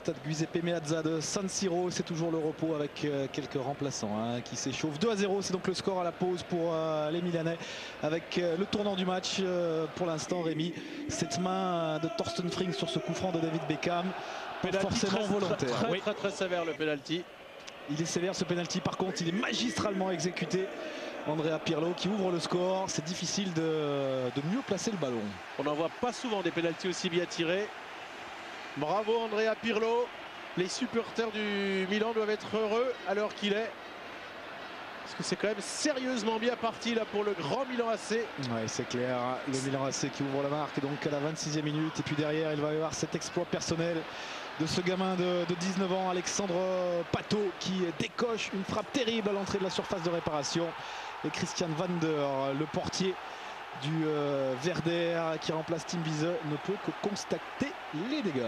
stade Giuseppe Meazza de San Siro. C'est toujours le repos avec quelques remplaçants qui s'échauffent. 2-0, c'est donc le score à la pause pour les Milanais avec le tournant du match pour l'instant. Rémi, cette main de Thorsten Frings sur ce coup franc de David Beckham, pas forcément volontaire. Très sévère le penalty. Il est sévère ce penalty, par contre il est magistralement exécuté. Andrea Pirlo qui ouvre le score. C'est difficile de mieux placer le ballon. On n'en voit pas souvent des penaltys aussi bien tirés. Bravo Andrea Pirlo. Les supporters du Milan doivent être heureux à l'heure qu'il est. Parce que c'est quand même sérieusement bien parti là pour le grand Milan AC. Ouais, c'est clair. Le Milan AC qui ouvre la marque donc à la 26e minute. Et puis derrière, il va y avoir cet exploit personnel de ce gamin de 19 ans, Alexandre Pato, qui décoche une frappe terrible à l'entrée de la surface de réparation. Et Christian Vander, le portier du Werder qui remplace Tim Wiese, ne peut que constater les dégâts.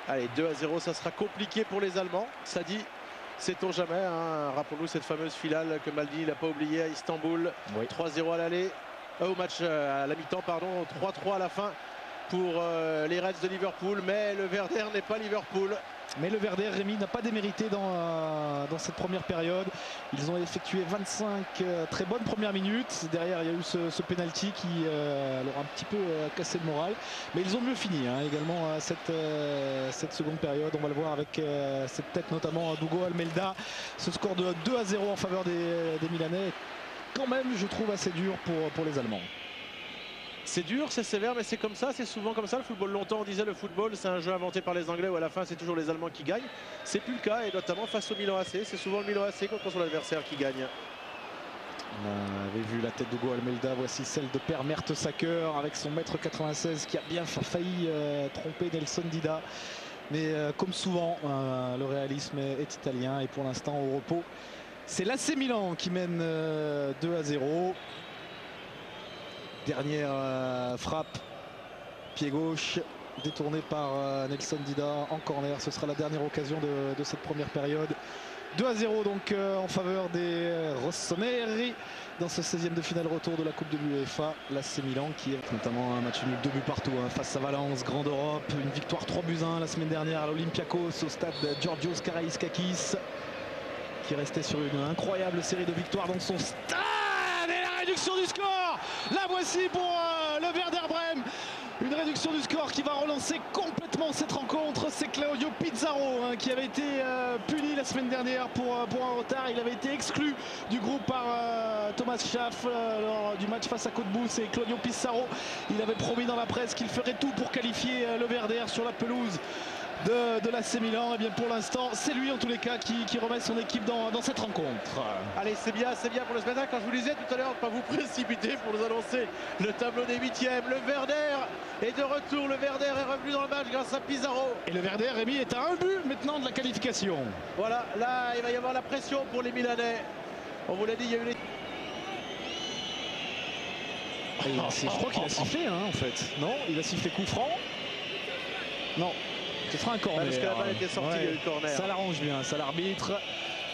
Allez, 2-0, ça sera compliqué pour les Allemands. Ça dit, sait-on jamais. Rappelons-nous cette fameuse finale que Maldini n'a pas oubliée à Istanbul. Oui. 3-0 à l'aller, au match à la mi-temps, pardon, 3-3 à la fin pour les Reds de Liverpool. Mais le Werder n'est pas Liverpool. Mais le Werder, Rémi, n'a pas démérité dans cette première période. Ils ont effectué 25 très bonnes premières minutes. Derrière, il y a eu ce penalty qui leur a un petit peu cassé le moral. Mais ils ont mieux fini également cette seconde période. On va le voir avec cette tête notamment d'Hugo Almeida. Ce score de 2-0 en faveur des Milanais, quand même, je trouve assez dur pour les Allemands. C'est dur, c'est sévère, mais c'est comme ça, c'est souvent comme ça. Le football, longtemps on disait le football c'est un jeu inventé par les Anglais où à la fin c'est toujours les Allemands qui gagnent. C'est plus le cas, et notamment face au Milan AC. C'est souvent le Milan AC contre son adversaire qui gagne. On avait vu la tête d'Hugo Almeida, voici celle de Per Mertesacker avec son mètre 96 qui a bien failli tromper Nelson Dida. Mais comme souvent, le réalisme est italien et pour l'instant au repos, c'est l'AC Milan qui mène 2-0. Dernière frappe, pied gauche, détourné par Nelson Dida en corner. Ce sera la dernière occasion de cette première période. 2-0 donc en faveur des Rossoneri dans ce 16e de finale retour de la Coupe de l'UEFA. L'AC Milan qui est notamment un match nul 2 buts partout face à Valence, Grande Europe. Une victoire 3-1 la semaine dernière à l'Olympiakos au stade Georgios Karaiskakis, qui restait sur une incroyable série de victoires dans son stade. Et la réduction du score, la voici pour le Werder Brême. Une réduction du score qui va relancer complètement cette rencontre. C'est Claudio Pizarro qui avait été puni la semaine dernière pour un retard. Il avait été exclu du groupe par Thomas Schaaf lors du match face à Cottbus. Et Claudio Pizarro, il avait promis dans la presse qu'il ferait tout pour qualifier le Werder sur la pelouse de l'AC Milan. Et bien pour l'instant c'est lui en tous les cas qui remet son équipe dans cette rencontre. Allez, c'est bien pour le spectacle. Quand je vous disais tout à l'heure de ne pas vous précipiter pour nous annoncer le tableau des huitièmes. Le Werder est de retour, le Werder est revenu dans le match grâce à Pizarro. Et le Werder, Rémi, est à un but maintenant de la qualification. Voilà, là il va y avoir la pression pour les Milanais. On vous l'a dit, il y a eu les... Je crois qu'il a sifflé en fait. Non, il a sifflé coup franc. Non. Ce sera un corner. Parce que la balle était sortie, il y a eu le corner. Ça l'arrange bien, ça l'arbitre.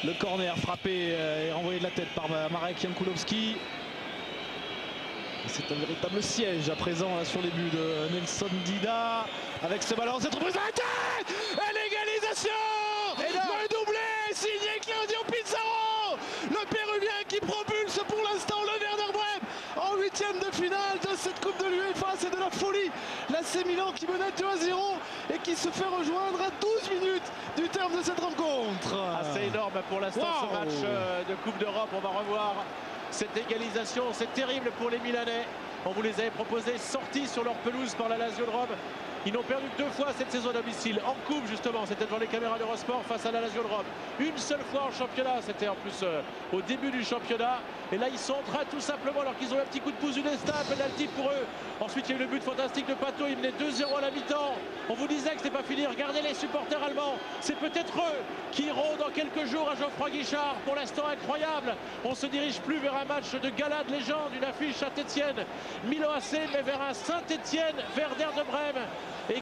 Le corner frappé et renvoyé de la tête par Marek Jankulovski. C'est un véritable siège à présent sur les buts de Nelson Dida. Avec ce ballon, cette reprise de la tête et l'égalisation. Le doublé signé Claudio Pizarro. Le Péruvien qui propulse pour l'instant le Werder Brême en huitième de finale de cette Coupe de l'UEFA. C'est de la folie. L'AC Milan qui menait 2-0 et qui se fait rejoindre à 12 minutes du terme de cette rencontre. C'est énorme pour l'instant ce match de Coupe d'Europe. On va revoir cette égalisation. C'est terrible pour les Milanais. On vous les avait proposés sortis sur leur pelouse par la Lazio de Rome. Ils n'ont perdu que 2 fois cette saison à domicile. En coupe justement, c'était devant les caméras d'Eurosport face à la Lazio de Rome. Une seule fois en championnat, c'était en plus au début du championnat. Et là ils sont en train tout simplement, alors qu'ils ont un petit coup de pouce du destin, un penalty pour eux. Ensuite il y a eu le but fantastique de Pato, il menait 2-0 à la mi-temps. On vous disait que c'était pas fini. Regardez les supporters allemands. C'est peut-être eux qui iront dans quelques jours à Geoffroy Guichard. Pour l'instant incroyable. On se dirige plus vers un match de gala de légende, une affiche Saint-Etienne, Milan AC, mais vers un Saint-Etienne, Werder de Brême.